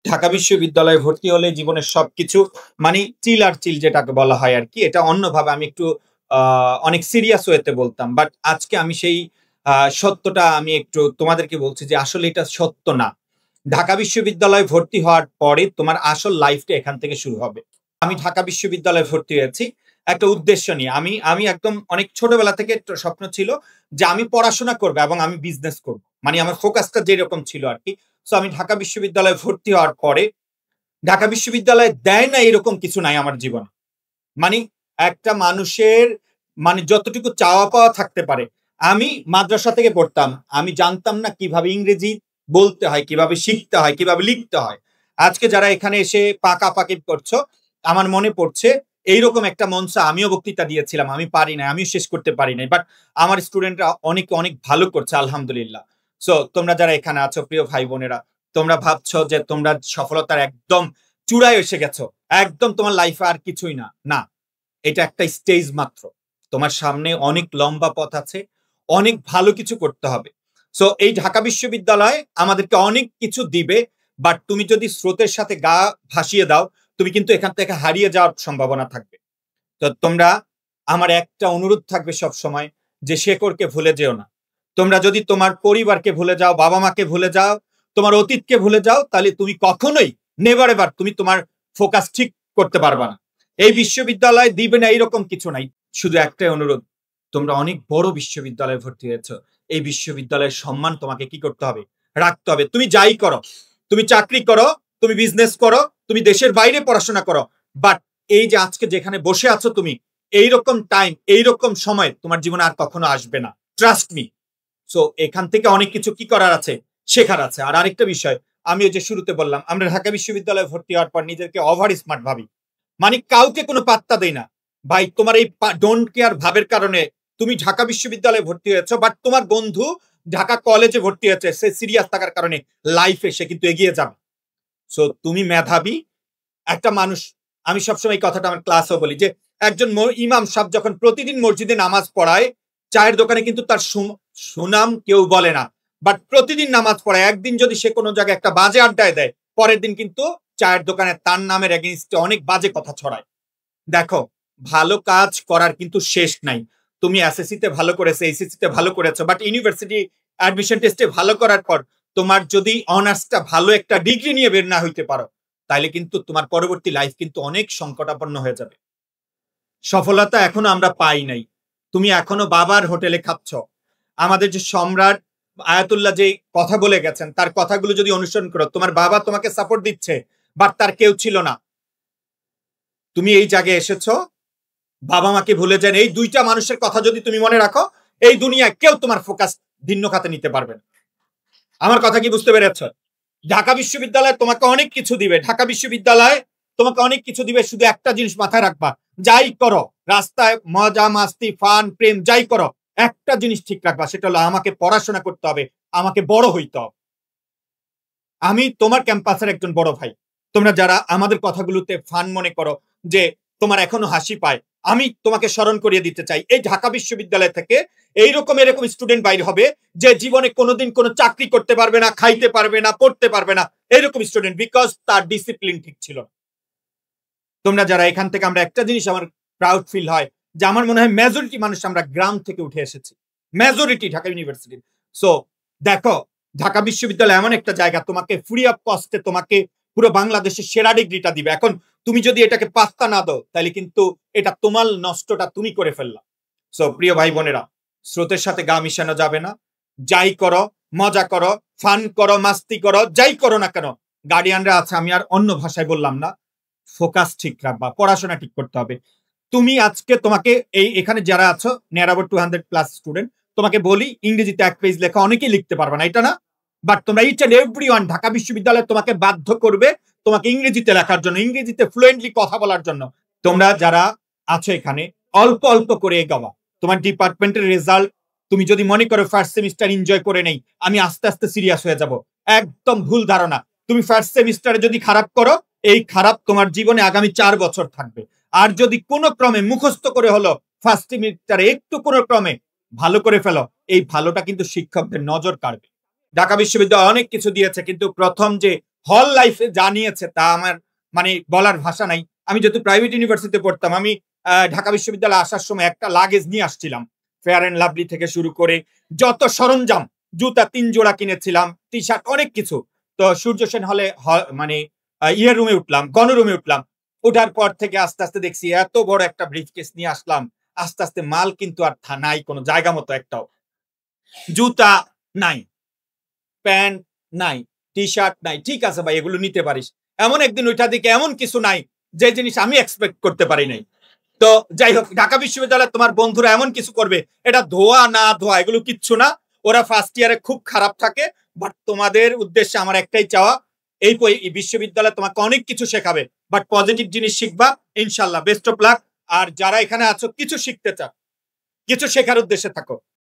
ঢাকা বিশ্ববিদ্যালয়ে ভর্তি হলে জীবনের সবকিছু মানে চিল আর চিল যেটাকে বলা হয় আর কি। এটা অন্যভাবে আমি একটু অনেক সিরিয়াস ওয়েতে বলতাম। বাট আজকে আমি সেই সত্যটা আমি একটু তোমাদেরকে বলছি যে আসলে এটা সত্য না। ঢাকা বিশ্ববিদ্যালয়ে ভর্তি হওয়ার পরে তোমার আসল লাইফটা এখান থেকে শুরু হবে। আমি ঢাকা বিশ্ববিদ্যালয়ে ভর্তি হয়েছি একটা উদ্দেশ্য নিয়ে। আমি আমি একদম অনেক ছোটবেলা থেকে একটা স্বপ্ন ছিল যে আমি পড়াশোনা করব এবং আমি বিজনেস করব। মানে আমার ফোকাসটা যেরকম ছিল আরকি। সো আমি ঢাকা বিশ্ববিদ্যালয়ে ভর্তি হওয়ার পরে ঢাকা বিশ্ববিদ্যালয়ে দেয় না এরকম কিছু নাই আমার জীবনে। মানে একটা মানুষের মানে যতটুকু চাওয়া পাওয়া থাকতে পারে। আমি মাদ্রাসা থেকে পড়তাম। আমি জানতাম না কিভাবে ইংরেজি বলতে হয়, কিভাবে শিখতে হয়, কিভাবে লিখতে হয়। আজকে যারা এখানে এসে পাকাপাকি করছো, আমার মনে পড়ছে এইরকম একটা মঞ্চে আমিও বক্তৃতা দিয়েছিলাম। আমি পারি নাই, আমিও শেষ করতে পারি নাই। বাট আমার স্টুডেন্টরা অনেক, অনেক ভালো করছে আলহামদুলিল্লাহ। সো তোমরা যারা এখানে আছো প্রিয় ভাই বোনেরা, তোমরা ভাবছো যে তোমরা সফলতার একদম চূড়ায় এসে গেছো। একদম তোমার লাইফে আর কিছুই না। না, এটা একটা স্টেজ মাত্র। তোমার সামনে অনেক লম্বা পথ আছে, অনেক ভালো কিছু করতে হবে। সো এই ঢাকা বিশ্ববিদ্যালয় আমাদেরকে অনেক কিছু দিবে, বাট তুমি যদি স্রোতের সাথে গা ভাসিয়ে দাও, তুমি কিন্তু এখান থেকে হারিয়ে যাওয়ার সম্ভাবনা থাকবে। তো তোমরা, আমার একটা অনুরোধ থাকবে সব সময় যে শেকড়কে ভুলে যেও না। তোমরা যদি তোমার পরিবারকে ভুলে যাও, বাবা মাকে ভুলে যাও, তোমার অতীতকে ভুলে যাও, তাহলে তুমি কখনোই নেভার এভার তুমি তোমার ফোকাস ঠিক করতে পারবা না। এই বিশ্ববিদ্যালয় দিবে না এইরকম কিছু নাই। শুধু একটাই অনুরোধ, তোমরা অনেক বড় বিশ্ববিদ্যালয়ে ভর্তি হয়েছ। এই বিশ্ববিদ্যালয়ের সম্মান তোমাকে কি করতে হবে? রাখতে হবে। তুমি যাই করো, তুমি চাকরি করো, তুমি বিজনেস করো, তুমি দেশের বাইরে পড়াশোনা করো, বাট এই যে আজকে যেখানে বসে আছো তুমি, এইরকম টাইম, এইরকম সময় তোমার জীবনে আর কখনো আসবে না। Trust me. সো এখান থেকে অনেক কিছু কি করার আছে, শেখার আছে। আর আরেকটা বিষয়, আমি ওই যে শুরুতে বললাম, আমরা ঢাকা বিশ্ববিদ্যালয়ে ভর্তি হওয়ার পর নিজেকে ওভার স্মার্ট ভাবি। মানে কাউকে কোনো পাত্তা দেই না। ভাই তোমার এই ডোন্ট কেয়ার ভাবের কারণে তুমি ঢাকা বিশ্ববিদ্যালয়ে ভর্তি হয়েছো, বাট তোমার বন্ধু ঢাকা কলেজে ভর্তি হয়েছে, সে সিরিয়াস থাকার কারণে লাইফে সে কিন্তু এগিয়ে যাবে। সো তুমি মেধাবী একটা মানুষ। আমি সবসময় এই কথাটা আমার ক্লাসেও বলি যে একজন ইমাম সাহেব যখন প্রতিদিন মসজিদে নামাজ পড়ায়, চায়ের দোকানে কিন্তু তার সুনাম কেউ বলে না। বাট প্রতিদিন নামাজ পড়ায়, একদিন যদি সে কোনো জায়গায় একটা বাজে আড্ডায় দেয়, পরের দিন কিন্তু চায়ের দোকানে তার নামের এগেইনস্টে অনেক বাজে কথা ছড়ায়। দেখো, ভালো কাজ করার কিন্তু শেষ নাই। তুমি এসএসসি তে ভালো করেছো, এইচএসসি তে ভালো করেছো, বাট ইউনিভার্সিটি অ্যাডমিশন টেস্টে ভালো করার পর তোমার যদি অনার্সটা ভালো একটা ডিগ্রি নিয়ে বের না হইতে পারো, তাহলে কিন্তু তোমার পরবর্তী লাইফ কিন্তু অনেক সংকটাপন্ন হয়ে যাবে। সফলতা এখনো আমরা পাই নাই। তুমি এখনো বাবার হোটেলে খাচ্ছ। আমাদের যে সম্রাট আয়াতুল্লাহ যে কথা বলে গেছেন, তার কথাগুলো যদি অনুসরণ করো, তোমার বাবা তোমাকে সাপোর্ট দিচ্ছে, বাট তার কেউ ছিল না। তুমি এই জায়গায় এসেছো, বাবা মাকে ভুলে যান, এই দুইটা মানুষের কথা যদি তুমি মনে রাখো, এই দুনিয়ায় কেউ তোমার ফোকাস ভিন্ন খাতে নিতে পারবে না। আমার কথা কি বুঝতে পেরেছ? ঢাকা বিশ্ববিদ্যালয় তোমাকে অনেক কিছু দিবে। ঢাকা বিশ্ববিদ্যালয় তোমাকে অনেক কিছু দিবে, শুধু একটা জিনিস মাথায় রাখবা, যাই করো রাস্তায় মজা মাস্তি ফান প্রেম যাই করো, একটা জিনিস ঠিক রাখবা, সেটা হলো আমাকে পড়াশোনা করতে হবে, আমাকে বড় হইতে হবে। আমি তোমার ক্যাম্পাসের একজন বড় ভাই। তোমরা যারা আমাদের কথাগুলোতে ফান মনে করো, যে তোমার এখনো হাসি পায়, আমি তোমাকে স্মরণ করিয়ে দিতে চাই, এই ঢাকা বিশ্ববিদ্যালয় থেকে এইরকম এরকম স্টুডেন্ট বাইর হবে যে জীবনে কোনোদিন কোনো চাকরি করতে পারবে না, খাইতে পারবে না, পড়তে পারবে না, এরকম স্টুডেন্ট, বিকজ তার ডিসিপ্লিন ঠিক ছিল। তোমরা যারা এখান থেকে, আমরা একটা জিনিস আমার প্রাউড ফিল হয় যে আমার মনে হয় মেজরিটি মানুষ আমরা গ্রাম থেকে উঠে এসেছি, মেজরিটি ঢাকা ইউনিভার্সিটি। সো দেখো, ঢাকা বিশ্ববিদ্যালয় এমন একটা জায়গা, তোমাকে ফ্রি অফ কস্টে তোমাকে পুরো বাংলাদেশের সেরা ডিগ্রিটা দিবে। এখন তুমি যদি এটাকে পাত্তা না দাও, তাহলে কিন্তু এটা তোমার নষ্টটা তুমি করে ফেললা। সো প্রিয় ভাই বোনেরা, স্রোতের সাথে গা মিশানো যাবে না। যাই করো, মজা করো, ফান করো, মাস্তি করো, যাই করো না কেন, গার্ডিয়ানরা আছে, আমি আর অন্য ভাষায় বললাম না, ফোকাস ঠিক রাখবা, পড়াশোনা ঠিক করতে হবে। তুমি আজকে তোমাকে এই এখানে যারা আছো নিয়ার অ্যাবাউট 200+ স্টুডেন্ট, তোমাকে বলি ইংরেজিতে এক পেজ লেখা অনেকেই লিখতে পারবে না, এটা না। বাট তোমরা ইচ এন্ড এভরিওয়ান, ঢাকা বিশ্ববিদ্যালয় তোমাকে বাধ্য করবে তোমাকে ইংরেজিতে লেখার জন্য, ইংরেজিতে ফ্লুয়েন্টলি কথা বলার জন্য। তোমরা যারা আছো এখানে, অল্প অল্প করে এগোবা। তোমার ডিপার্টমেন্টের রেজাল্ট, তুমি যদি মনে করো ফার্স্ট সেমিস্টার এনজয় করে নেই, আমি আস্তে আস্তে সিরিয়াস হয়ে যাব, একদম ভুল ধারণা। তুমি ফার্স্ট সেমিস্টারে যদি খারাপ করো, এই খারাপ তোমার জীবনে আগামী 4 বছর থাকবে। আর যদি কোনো ক্রমে মুখস্থ করে হলো ফার্স্ট সেমিস্টারে একটু কোনো ক্রমে ভালো করে ফেলো, এই ভালোটা কিন্তু শিক্ষকদের নজর কাড়বে। ঢাকা বিশ্ববিদ্যালয় অনেক কিছু দিয়েছে, কিন্তু প্রথম যে হল লাইফে জানিয়েছে তা আমার মানে বলার ভাষা নাই। আমি যেহেতু প্রাইভেট ইউনিভার্সিটিতে পড়তাম, আমি ঢাকা বিশ্ববিদ্যালয়ে আসার সময় একটা লাগেজ নিয়ে আসছিলাম। ফেয়ার অ্যান্ড লাভলি থেকে শুরু করে যত সরঞ্জাম, জুতা ৩ জোড়া কিনেছিলাম, টি-শার্ট অনেক কিছু। তো সূর্য সেন হলে মানে ইয়ে রুমে উঠলাম, গণরুমে উঠলাম। ওঠার পর থেকে আস্তে, আস্তে দেখছি এত বড় একটা ব্রিফকেস নিয়ে আসলাম। আস্তে, আস্তে মাল কিন্তু আর নাই কোনো জায়গা মতো একটাও। জুতা নাই, প্যান্ট নাই, টি-শার্ট নাই। ঠিক আছে ভাই, এগুলো নিতে পারিস। এমন একদিন ওইটা দিকে এমন কিছু নাই যে জিনিস আমি এক্সপেক্ট করতে পারি নাই। তো যাই হোক, ঢাকা বিশ্ববিদ্যালয়ে তোমার বন্ধুরা এমন কিছু করবে, এটা ধোয়া না ধোয়া এগুলো কিচ্ছু না। ওরা ফার্স্ট ইয়ারে খুব খারাপ থাকে, বাট তোমাদের উদ্দেশ্যে আমার একটাই চাওয়া, এই বিশ্ববিদ্যালয় তোমাকে অনেক কিছু শেখাবে, বাট পজিটিভ জিনিস শিখবা ইনশাল্লাহ। Best of luck. আর যারা এখানে আছো কিছু শিখতে চাও, কিছু শেখার উদ্দেশ্যে থাকো।